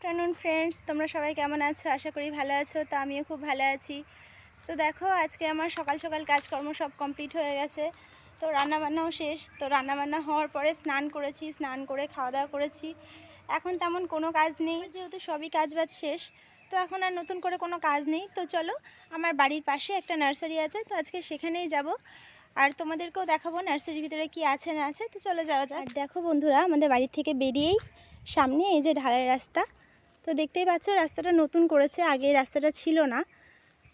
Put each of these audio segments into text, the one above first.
Afternoon friends, তোমরা সবাই কেমন আছো? আশা করি ভালো আছো। তো আমিও খুব ভালো আছি। তো দেখো, আজকে আমার সকাল সকাল কাজকর্ম সব কমপ্লিট হয়ে গেছে। তো রান্নাবান্নাও শেষ। তো রান্নাবান্না হওয়ার পরে স্নান করেছি, স্নান করে খাওয়া দাওয়া করেছি। এখন তেমন কোনো কাজ নেই, যেহেতু সবই কাজবাজ শেষ। তো এখন আর নতুন করে কোনো কাজ নেই। তো চলো, আমার বাড়ির পাশে একটা নার্সারি আছে, তো আজকে সেখানেই যাব। আর তোমাদেরকেও দেখাবো নার্সারির ভিতরে কি আছে না আছে। তো চলে যাওয়া যাক। আর দেখো বন্ধুরা, আমাদের বাড়ি থেকে বেরিয়েই সামনে এই যে ঢালাই রাস্তা। তো দেখতেই পাচ্ছ, রাস্তাটা নতুন করেছে, আগে এই রাস্তাটা ছিল না।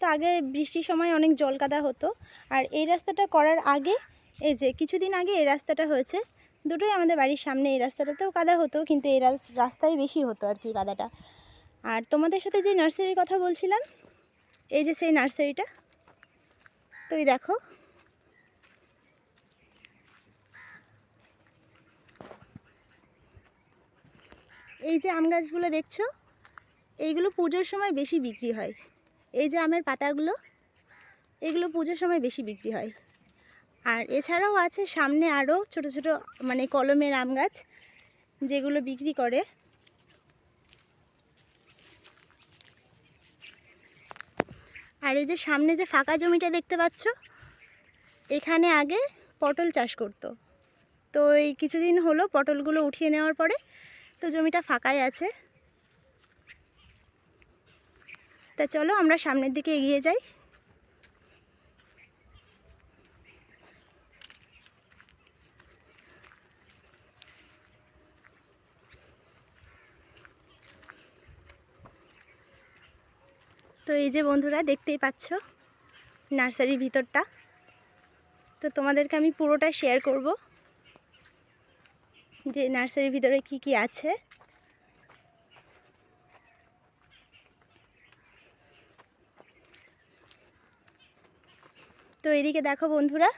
তো আগে বৃষ্টির সময় অনেক জল কাদা হতো। আর এই রাস্তাটা করার আগে, এই যে কিছুদিন আগে এই রাস্তাটা হয়েছে। দুটোই আমাদের বাড়ির সামনে। এই রাস্তাটাতেও কাদা হতো, কিন্তু এই রাস্তায় বেশি হতো আর কি কাদাটা। আর তোমাদের সাথে যে নার্সারির কথা বলছিলাম, এই যে সেই নার্সারিটা। তো এই দেখো, এই যে আম গাছগুলো দেখছো, এইগুলো পুজোর সময় বেশি বিক্রি হয়। এই যে আমের পাতাগুলো, এগুলো পুজোর সময় বেশি বিক্রি হয়। আর এছাড়াও আছে সামনে আরও ছোট ছোট মানে কলমের আম গাছ, যেগুলো বিক্রি করে। আর এই যে সামনে যে ফাঁকা জমিটা দেখতে পাচ্ছ, এখানে আগে পটল চাষ করতো। তো এই কিছুদিন হলো পটলগুলো উঠিয়ে নেওয়ার পরে তো জমিটা ফাঁকাই আছে। তা চলো আমরা সামনের দিকে এগিয়ে যাই। তো এই যে বন্ধুরা, দেখতেই পাচ্ছ নার্সারির ভিতরটা। তো তোমাদেরকে আমি পুরোটা শেয়ার করব যে নার্সারির ভিতরে কি কি আছে। তো এদিকে দেখো বন্ধুরা,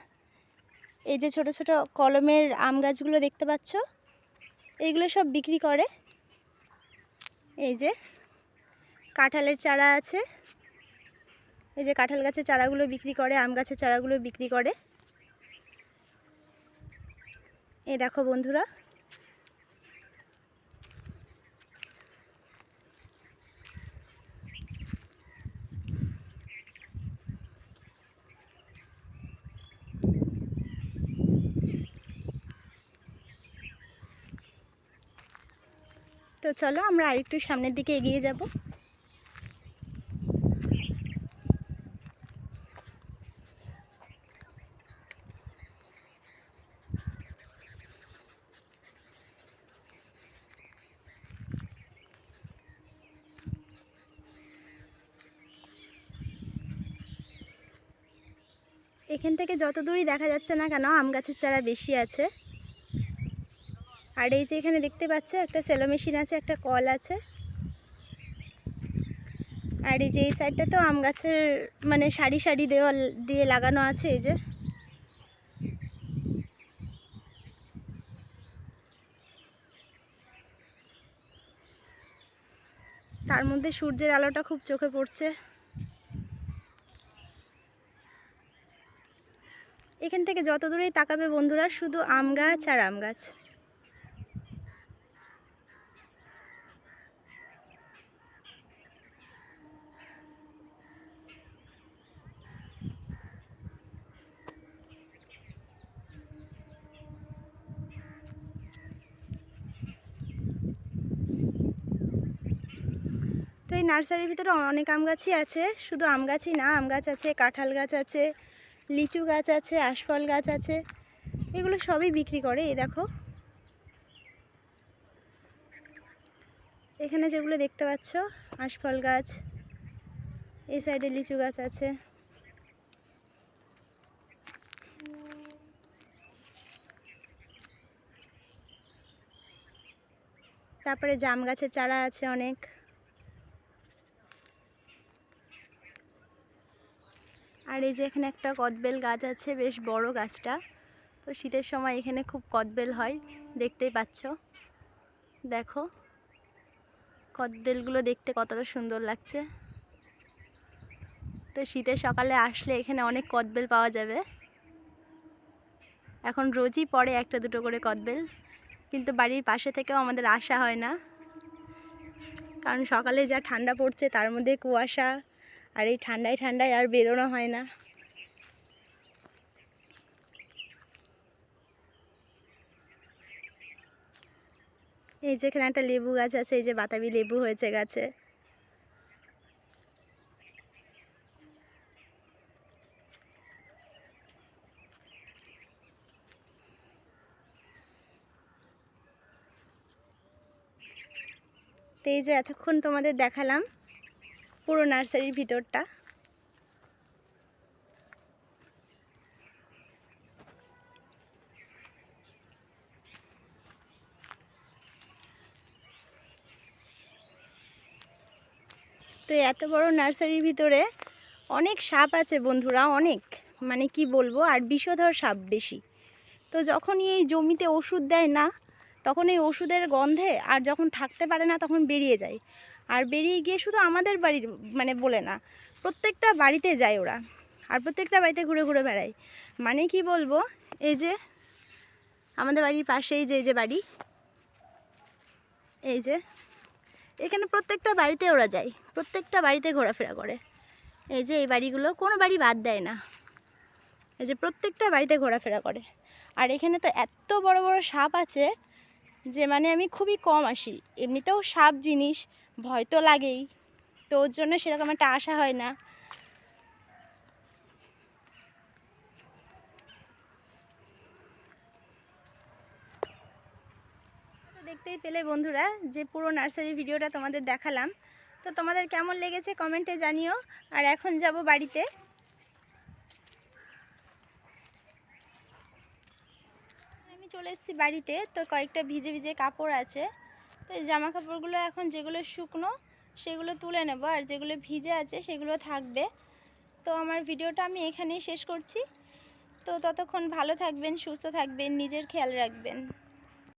এই যে ছোট ছোট কলমের আম গাছগুলো দেখতে পাচ্ছ, এইগুলো সব বিক্রি করে। এই যে কাঁঠালের চারা আছে, এই যে কাঁঠাল গাছের চারাগুলো বিক্রি করে, আম গাছের চারাগুলো বিক্রি করে। এই দেখো বন্ধুরা, তো চলো আমরা আরেকটু সামনের দিকে এগিয়ে যাব। এখান থেকে যত দূরই দেখা যাচ্ছে না কেন, আম গাছের চারা বেশি আছে। আর এই যে এখানে দেখতে পাচ্ছ একটা সেলো মেশিন আছে, একটা কল আছে। আর এই যে এই সাইডটা তো আম গাছের মানে সারি সারি দেওয়াল দিয়ে লাগানো আছে। এই যে তার মধ্যে সূর্যের আলোটা খুব চোখে পড়ছে। এখান থেকে যত দূরেই তাকাবে বন্ধুরা, শুধু আম গাছ আর আম গাছ। তো এই নার্সারির ভিতরে অনেক আম গাছই আছে। শুধু আম গাছই না, আম গাছ আছে, কাঁঠাল গাছ আছে, লিচু গাছ আছে, আশফল গাছ আছে। এগুলো সবই বিক্রি করে। এই দেখো, এখানে যেগুলো দেখতে পাচ্ছ আশফল গাছ, এই সাইডে লিচু গাছ আছে। তারপরে জাম গাছের চারা আছে অনেক। আর এই যে এখানে একটা কদবেল গাছ আছে, বেশ বড় গাছটা। তো শীতের সময় এখানে খুব কদবেল হয়, দেখতেই পাচ্ছ। দেখো কদবেলগুলো দেখতে কতটা সুন্দর লাগছে। তো শীতের সকালে আসলে এখানে অনেক কদবেল পাওয়া যাবে। এখন রোজই পড়ে একটা দুটো করে কদবেল, কিন্তু বাড়ির পাশে থেকেও আমাদের আসা হয় না, কারণ সকালে যা ঠান্ডা পড়ছে তার মধ্যে কুয়াশা, আর এই ঠান্ডায় ঠান্ডায় আর বেরোনো হয় না। এই যেখানে একটা লেবু গাছ আছে, এই যে বাতাবি লেবু হয়েছে গাছে। তো এই যে এতক্ষণ তোমাদের দেখালাম পুরো নার্সারির ভিতরটা। তো এত বড় নার্সারির ভিতরে অনেক সাপ আছে বন্ধুরা, অনেক, মানে কি বলবো, আর বিষধর সাপ বেশি। তো যখনই এই জমিতে ওষুধ দেয় না, তখন এই ওষুধের গন্ধে আর যখন থাকতে পারে না তখন বেরিয়ে যায়। আর বেরিয়ে গিয়ে শুধু আমাদের বাড়ির মানে বলে না, প্রত্যেকটা বাড়িতে যায় ওরা, আর প্রত্যেকটা বাড়িতে ঘুরে ঘুরে বেড়ায়। মানে কি বলবো, এই যে আমাদের বাড়ির পাশেই যে এই যে বাড়ি, এই যে এখানে প্রত্যেকটা বাড়িতে ওরা যায়, প্রত্যেকটা বাড়িতে ঘোরাফেরা করে। এই যে এই বাড়িগুলো কোনো বাড়ি বাদ দেয় না, এই যে প্রত্যেকটা বাড়িতে ঘোরাফেরা করে। আর এখানে তো এত বড় বড় সাপ আছে যে মানে আমি খুবই কম আসি। এমনিতেও সাপ জিনিস ভয় তো লাগেই, তো ওর জন্য সেরকম একটা আশা হয় না। তো দেখতেই পেলে বন্ধুরা যে পুরো নার্সারির ভিডিওটা তোমাদের দেখালাম। তো তোমাদের কেমন লেগেছে কমেন্টে জানিও। আর এখন যাব বাড়িতে। আমি চলে এসেছি বাড়িতে। তো কয়েকটা ভিজে ভিজে কাপড় আছে, তো এই জামা কাপড়গুলো এখন যেগুলো শুকনো সেগুলো তুলে নেব, আর যেগুলো ভিজে আছে সেগুলো থাকবে। তো আমার ভিডিওটা আমি এখানেই শেষ করছি। তো ততক্ষণ ভালো থাকবেন, সুস্থ থাকবেন, নিজের খেয়াল রাখবেন।